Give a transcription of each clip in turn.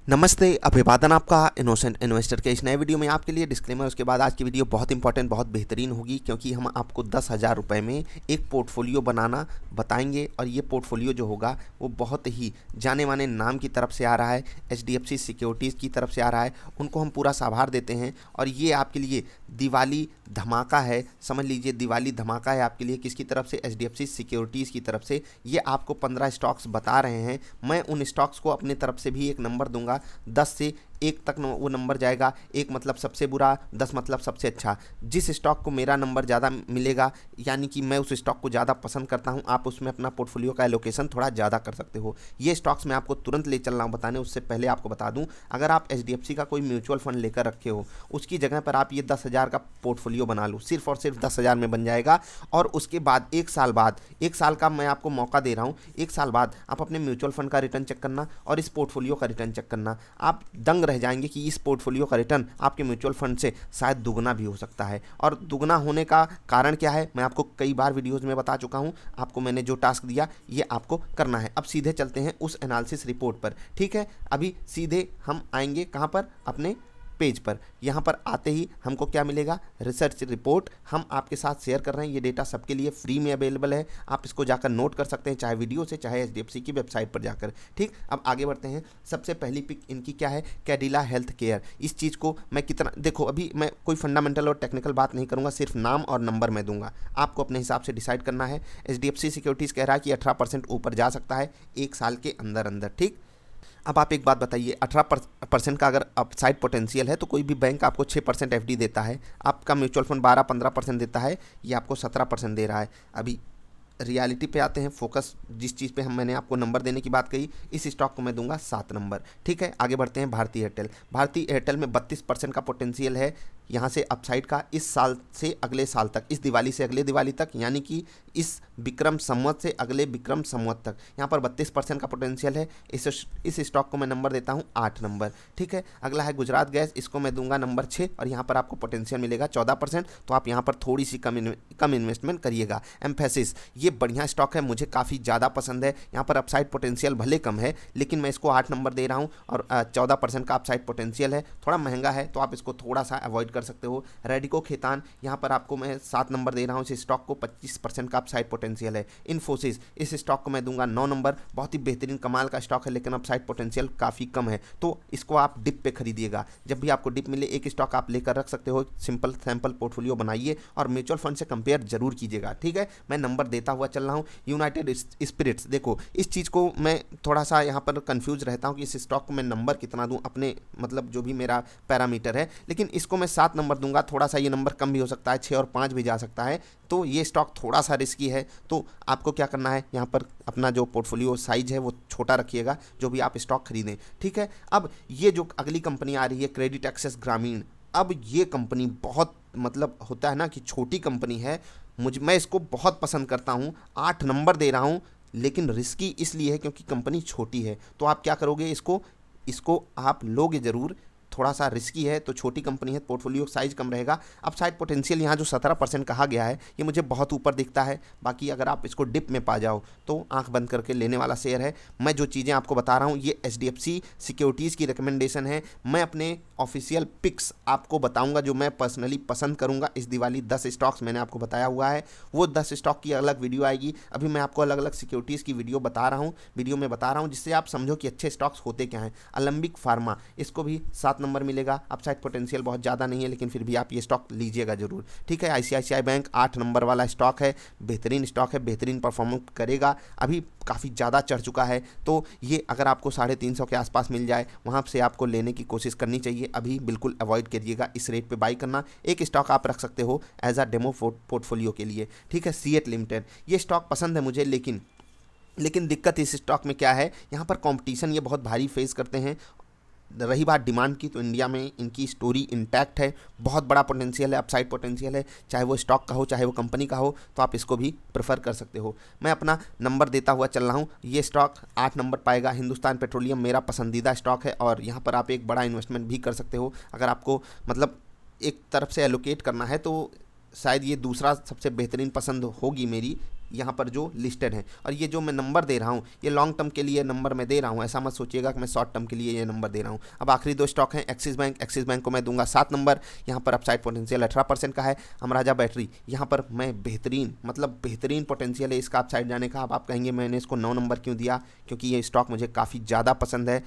नमस्ते, अभिवादन आपका इनोसेंट इन्वेस्टर के इस नए वीडियो में आपके लिए डिस्क्लेमर। उसके बाद आज की वीडियो बहुत इंपॉर्टेंट, बहुत बेहतरीन होगी क्योंकि हम आपको 10,000 रुपये में एक पोर्टफोलियो बनाना बताएंगे और ये पोर्टफोलियो जो होगा वो बहुत ही जाने माने नाम की तरफ से आ रहा है, HDFC सिक्योरिटीज़ की तरफ से आ रहा है। उनको हम पूरा साभार देते हैं और ये आपके लिए दिवाली धमाका है। समझ लीजिए दिवाली धमाका है आपके लिए। किसकी तरफ से? HDFC सिक्योरिटीज़ की तरफ से। ये आपको 15 स्टॉक्स बता रहे हैं। मैं उन स्टॉक्स को अपने तरफ से भी एक नंबर दूंगा। 10 से 1 तक वो नंबर जाएगा। 1 मतलब सबसे बुरा, 10 मतलब सबसे अच्छा। जिस स्टॉक को मेरा नंबर ज़्यादा मिलेगा, यानी कि मैं उस स्टॉक को ज़्यादा पसंद करता हूं, आप उसमें अपना पोर्टफोलियो का एलोकेशन थोड़ा ज़्यादा कर सकते हो। ये स्टॉक्स मैं आपको तुरंत ले चल रहा हूँ बताने। उससे पहले आपको बता दूं, अगर आप HDFC का कोई म्यूचुअल फंड लेकर रखे हो, उसकी जगह पर आप ये 10,000 का पोर्टफोलियो बना लो। सिर्फ और सिर्फ 10,000 में बन जाएगा। और उसके बाद 1 साल बाद, 1 साल का मैं आपको मौका दे रहा हूँ। 1 साल बाद आप अपने म्यूचुअल फंड का रिटर्न चेक करना और इस पोर्टफोलियो का रिटर्न चेक करना। आप दंग रह जाएंगे कि इस पोर्टफोलियो का रिटर्न आपके म्यूचुअल फंड से शायद दुगना भी हो सकता है। और दुगना होने का कारण क्या है, मैं आपको कई बार वीडियोस में बता चुका हूं। आपको मैंने जो टास्क दिया ये आपको करना है। अब सीधे चलते हैं उस एनालिसिस रिपोर्ट पर। ठीक है, अभी सीधे हम आएंगे कहां पर? अपने पेज पर। यहाँ पर आते ही हमको क्या मिलेगा? रिसर्च रिपोर्ट हम आपके साथ शेयर कर रहे हैं। ये डेटा सबके लिए फ्री में अवेलेबल है। आप इसको जाकर नोट कर सकते हैं, चाहे वीडियो से, चाहे HDFC की वेबसाइट पर जाकर। ठीक, अब आगे बढ़ते हैं। सबसे पहली पिक इनकी क्या है? Cadila health care. इस चीज़ को मैं कितना, देखो अभी मैं कोई फंडामेंटल और टेक्निकल बात नहीं करूँगा, सिर्फ नाम और नंबर मैं दूंगा। आपको अपने हिसाब से डिसाइड करना है। HDFC सिक्योरिटीज़ कह रहा है कि 18% ऊपर जा सकता है 1 साल के अंदर अंदर। ठीक, अब आप एक बात बताइए, 18% का अगर अपसाइड पोटेंशियल है तो कोई भी बैंक आपको 6% FD देता है, आपका म्यूचुअल फंड 12-15% देता है, ये आपको 17% दे रहा है। अभी रियलिटी पे आते हैं, फोकस जिस चीज़ पे मैंने आपको नंबर देने की बात कही, इस स्टॉक को मैं दूंगा 7 नंबर। ठीक है, आगे बढ़ते हैं। भारतीय एयरटेल। भारतीय एयरटेल में 32% का पोटेंशियल है यहाँ से अपसाइड का, इस साल से अगले साल तक, इस दिवाली से अगले दिवाली तक, यानी कि इस विक्रम संवत से अगले विक्रम संवत तक यहाँ पर 32% का पोटेंशियल है। इस स्टॉक को मैं नंबर देता हूँ 8 नंबर। ठीक है, अगला है गुजरात गैस। इसको मैं दूंगा नंबर 6 और यहाँ पर आपको पोटेंशियल मिलेगा 14%। तो आप यहाँ पर थोड़ी सी कम इन्वेस्टमेंट करिएगा। एम्फेसिस, ये बढ़िया स्टॉक है, मुझे काफ़ी ज़्यादा पसंद है। यहाँ पर अपसाइड पोटेंशियल भले कम है लेकिन मैं इसको 8 नंबर दे रहा हूँ और 14% का अपसाइड पोटेंशियल है। थोड़ा महंगा है तो आप इसको थोड़ा सा अवॉइड कर सकते हो। रेडिको खेतान, यहाँ पर आपको मैं 7 नंबर दे रहा हूँ। इस स्टॉक को 25% का अपसाइड पोटेंशियल है। इन्फोसिस, इस स्टॉक को मैं दूंगा 9 नंबर। बहुत ही बेहतरीन कमाल का स्टॉक है लेकिन अपसाइड पोटेंशियल काफ़ी कम है, तो इसको आप डिप पे खरीदिएगा। जब भी आपको डिप मिले एक स्टॉक आप लेकर रख सकते हो। सिंपल सैंपल पोर्टफोलियो बनाइए और म्यूचुअल फंड से कंपेयर जरूर कीजिएगा। ठीक है, मैं नंबर देता हुआ चल रहा हूँ। यूनाइटेड स्पिरिट्स, देखो इस चीज़ को मैं थोड़ा सा यहाँ पर कंफ्यूज रहता हूँ कि इस स्टॉक को मैं नंबर कितना दूँ, अपने मतलब जो भी मेरा पैरामीटर है, लेकिन इसको मैं 7 नंबर दूंगा। थोड़ा सा ये नंबर कम भी हो सकता है, 6 और 5 भी जा सकता है। तो ये स्टॉक थोड़ा सा रिस्की है, तो आपको क्या करना है, यहाँ पर अपना जो पोर्टफोलियो साइज है वो छोटा रखिएगा जो भी आप स्टॉक खरीदें। ठीक है, अब ये जो अगली कंपनी आ रही है क्रेडिट एक्सेस ग्रामीण। अब ये कंपनी बहुत, मतलब होता है ना कि छोटी कंपनी है, मैं इसको बहुत पसंद करता हूँ। 8 नंबर दे रहा हूँ, लेकिन रिस्की इसलिए है क्योंकि कंपनी छोटी है। तो आप क्या करोगे, इसको इसको आप लोगे ज़रूर। थोड़ा सा रिस्की है तो छोटी कंपनी है, पोर्टफोलियो साइज कम रहेगा। अपसाइड पोटेंशियल यहाँ जो 17% कहा गया है ये मुझे बहुत ऊपर दिखता है। बाकी अगर आप इसको डिप में पा जाओ तो आंख बंद करके लेने वाला शेयर है। मैं जो चीज़ें आपको बता रहा हूँ ये HDFC सिक्योरिटीज़ की रिकमेंडेशन है। मैं अपने ऑफिशियल पिक्स आपको बताऊंगा जो मैं पर्सनली पसंद करूंगा इस दिवाली। 10 स्टॉक्स मैंने आपको बताया हुआ है, वो 10 स्टॉक की अलग वीडियो आएगी। अभी मैं आपको अलग अलग सिक्योरिटीज़ की वीडियो में बता रहा हूँ जिससे आप समझो कि अच्छे स्टॉक्स होते क्या हैं। अलंबिक फार्मा, इसको भी 7 नंबर मिलेगा। अपसाइड पोटेंशियल बहुत ज़्यादा नहीं है लेकिन फिर भी आप ये स्टॉक लीजिएगा जरूर। ठीक है, ICICI बैंक 8 नंबर वाला स्टॉक है, बेहतरीन स्टॉक है, बेहतरीन परफॉर्मेंस करेगा। अभी काफ़ी ज़्यादा चढ़ चुका है तो ये अगर आपको 350 के आसपास मिल जाए वहाँ से आपको लेने की कोशिश करनी चाहिए। अभी बिल्कुल अवॉइड करिएगा इस रेट पे बाई करना। एक स्टॉक आप रख सकते हो एज अ डेमो पोर्टफोलियो के लिए। ठीक है, सीएट लिमिटेड, ये स्टॉक पसंद है मुझे, लेकिन दिक्कत इस स्टॉक में क्या है, यहाँ पर कंपटीशन ये बहुत भारी फेस करते हैं। रही बात डिमांड की तो इंडिया में इनकी स्टोरी इंटैक्ट है, बहुत बड़ा पोटेंशियल है, अपसाइड पोटेंशियल है, चाहे वो स्टॉक का हो चाहे वो कंपनी का हो, तो आप इसको भी प्रेफर कर सकते हो। मैं अपना नंबर देता हुआ चल रहा हूँ। ये स्टॉक 8 नंबर पाएगा। हिंदुस्तान पेट्रोलियम मेरा पसंदीदा स्टॉक है और यहाँ पर आप एक बड़ा इन्वेस्टमेंट भी कर सकते हो। अगर आपको मतलब एक तरफ से एलोकेट करना है तो शायद ये दूसरा सबसे बेहतरीन पसंद होगी मेरी। यहाँ पर जो लिस्टेड हैं। और ये जो मैं नंबर दे रहा हूँ ये लॉन्ग टर्म के लिए नंबर मैं दे रहा हूँ, ऐसा मत सोचिएगा कि मैं शॉर्ट टर्म के लिए ये नंबर दे रहा हूँ। अब आखिरी 2 स्टॉक हैं एक्सिस बैंक को मैं दूंगा 7 नंबर, यहाँ पर अपसाइड पोटेंशियल 18% का है। अमराजा बैटरी यहाँ पर मैं बेहतरीन पोटेंशियल है इसका अपसाइड जाने का। अब आप कहेंगे मैंने इसको 9 नंबर क्यों दिया, क्योंकि ये स्टॉक मुझे काफ़ी ज़्यादा पसंद है।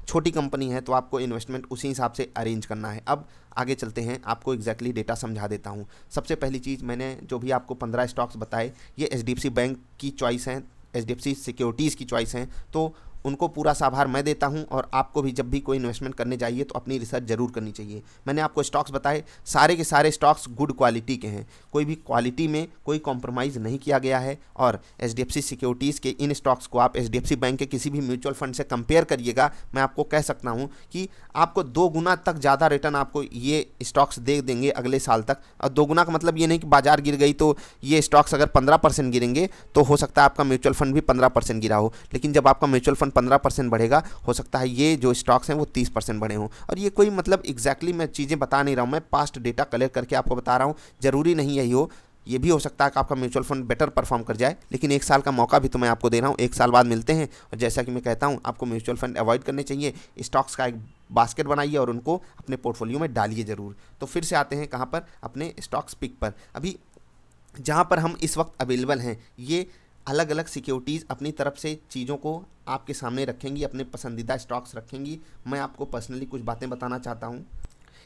छोटी कंपनी है तो आपको इन्वेस्टमेंट उसी हिसाब से अरेंज करना है। अब आगे चलते हैं, आपको एग्जैक्टली डेटा समझा देता हूँ। सबसे पहली चीज़, मैंने जो भी आपको 15 स्टॉक्स बताए ये HDFC बैंक की चॉइस हैं, HDFC सिक्योरिटीज़ की चॉइस हैं, तो उनको पूरा सा आभार मैं देता हूं। और आपको भी जब भी कोई इन्वेस्टमेंट करने जाइए तो अपनी रिसर्च जरूर करनी चाहिए। मैंने आपको स्टॉक्स बताए, सारे के सारे स्टॉक्स गुड क्वालिटी के हैं, कोई भी क्वालिटी में कोई कॉम्प्रोमाइज़ नहीं किया गया है। और HDFC सिक्योरिटीज़ के इन स्टॉक्स को आप HDFC बैंक के किसी भी म्यूचुअल फंड से कंपेयर करिएगा, मैं आपको कह सकता हूँ कि आपको 2 गुना तक ज़्यादा रिटर्न आपको ये स्टॉक्स दे देंगे अगले साल तक। और 2 गुना का मतलब ये नहीं कि बाजार गिर गई तो ये स्टॉक्स अगर 15% गिरेंगे तो हो सकता है आपका म्यूचुअल फंड भी 15% गिरा हो, लेकिन जब आपका म्यूचुअल फंड 15% बढ़ेगा हो सकता है ये जो स्टॉक्स हैं वो 30% बढ़े हों। और ये कोई मतलब एग्जैक्टली मैं चीज़ें बता नहीं रहा हूँ, मैं पास्ट डेटा कलेक्ट करके आपको बता रहा हूँ। ज़रूरी नहीं यही हो, ये भी हो सकता है कि आपका म्यूचुअल फंड बेटर परफॉर्म कर जाए, लेकिन 1 साल का मौका भी तो मैं आपको दे रहा हूँ। 1 साल बाद मिलते हैं। और जैसा कि मैं कहता हूँ आपको म्यूचुअल फंड अवॉइड करने चाहिए, स्टॉक्स का एक बास्केट बनाइए और उनको अपने पोर्टफोलियो में डालिए ज़रूर। तो फिर से आते हैं कहाँ पर, अपने स्टॉक्स पिक पर। अभी जहाँ पर हम इस वक्त अवेलेबल हैं ये अलग अलग सिक्योरिटीज़ अपनी तरफ से चीज़ों को आपके सामने रखेंगी, अपने पसंदीदा स्टॉक्स रखेंगी। मैं आपको पर्सनली कुछ बातें बताना चाहता हूँ।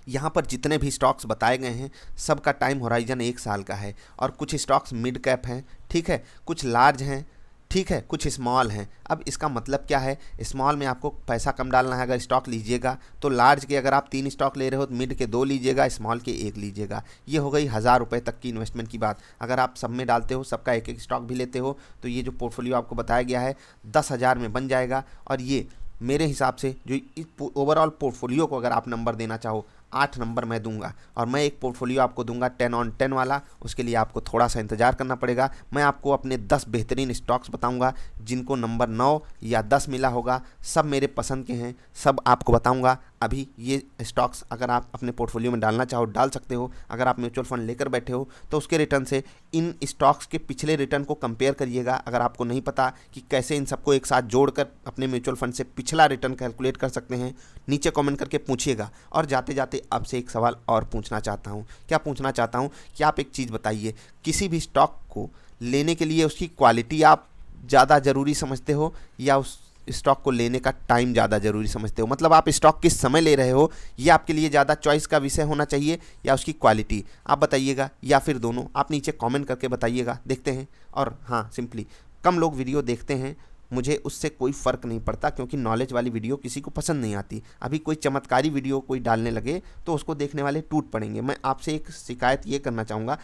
यहाँ पर जितने भी स्टॉक्स बताए गए हैं सबका टाइम होराइजन 1 साल का है। और कुछ स्टॉक्स मिड कैप हैं, ठीक है, कुछ लार्ज हैं, ठीक है, कुछ स्मॉल हैं। अब इसका मतलब क्या है, स्मॉल में आपको पैसा कम डालना है अगर स्टॉक लीजिएगा तो। लार्ज के अगर आप 3 स्टॉक ले रहे हो तो मिड के 2 लीजिएगा, स्मॉल के 1 लीजिएगा। ये हो गई 1000 रुपये तक की इन्वेस्टमेंट की बात। अगर आप सब में डालते हो, सबका एक स्टॉक भी लेते हो, तो ये जो पोर्टफोलियो आपको बताया गया है 10,000 में बन जाएगा। और ये मेरे हिसाब से जो इस ओवरऑल पोर्टफोलियो को अगर आप नंबर देना चाहो 8 नंबर मैं दूंगा। और मैं एक पोर्टफोलियो आपको दूंगा 10 on 10 वाला, उसके लिए आपको थोड़ा सा इंतजार करना पड़ेगा। मैं आपको अपने 10 बेहतरीन स्टॉक्स बताऊंगा जिनको नंबर 9 या 10 मिला होगा, सब मेरे पसंद के हैं, सब आपको बताऊंगा। अभी ये स्टॉक्स अगर आप अपने पोर्टफोलियो में डालना चाहो डाल सकते हो। अगर आप म्यूचुअल फंड लेकर बैठे हो तो उसके रिटर्न से इन स्टॉक्स के पिछले रिटर्न को कंपेयर करिएगा। अगर आपको नहीं पता कि कैसे इन सबको एक साथ जोड़कर अपने म्यूचुअल फंड से पिछला रिटर्न कैलकुलेट कर सकते हैं, नीचे कमेंट करके पूछिएगा। और जाते जाते आपसे एक सवाल और पूछना चाहता हूँ। क्या पूछना चाहता हूँ कि आप एक चीज़ बताइए, किसी भी स्टॉक को लेने के लिए उसकी क्वालिटी आप ज़्यादा ज़रूरी समझते हो या उस स्टॉक को लेने का टाइम ज़्यादा ज़रूरी समझते हो? मतलब आप स्टॉक किस समय ले रहे हो ये आपके लिए ज़्यादा चॉइस का विषय होना चाहिए या उसकी क्वालिटी? आप बताइएगा, या फिर दोनों? आप नीचे कमेंट करके बताइएगा, देखते हैं। और हाँ, सिंपली कम लोग वीडियो देखते हैं, मुझे उससे कोई फ़र्क नहीं पड़ता, क्योंकि नॉलेज वाली वीडियो किसी को पसंद नहीं आती। अभी कोई चमत्कारी वीडियो कोई डालने लगे तो उसको देखने वाले टूट पड़ेंगे। मैं आपसे एक शिकायत ये करना चाहूँगा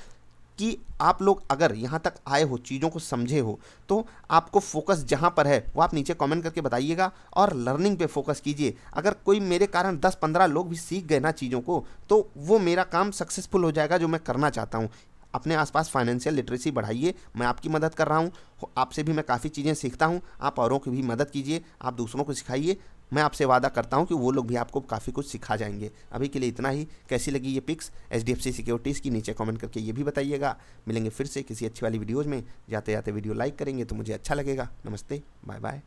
कि आप लोग अगर यहाँ तक आए हो, चीज़ों को समझे हो, तो आपको फोकस जहाँ पर है वो आप नीचे कमेंट करके बताइएगा और लर्निंग पे फोकस कीजिए। अगर कोई मेरे कारण 10-15 लोग भी सीख गए ना चीज़ों को, तो वो मेरा काम सक्सेसफुल हो जाएगा जो मैं करना चाहता हूँ। अपने आसपास फाइनेंशियल लिटरेसी बढ़ाइए, मैं आपकी मदद कर रहा हूँ, आपसे भी मैं काफ़ी चीज़ें सीखता हूँ। आप औरों की भी मदद कीजिए, आप दूसरों को सिखाइए। मैं आपसे वादा करता हूँ कि वो लोग भी आपको काफ़ी कुछ सिखा जाएंगे। अभी के लिए इतना ही। कैसी लगी ये पिक्स HDFC सिक्योरिटीज़ की, नीचे कमेंट करके ये भी बताइएगा। मिलेंगे फिर से किसी अच्छी वाली वीडियोज़ में। जाते जाते वीडियो लाइक करेंगे तो मुझे अच्छा लगेगा। नमस्ते, बाय बाय।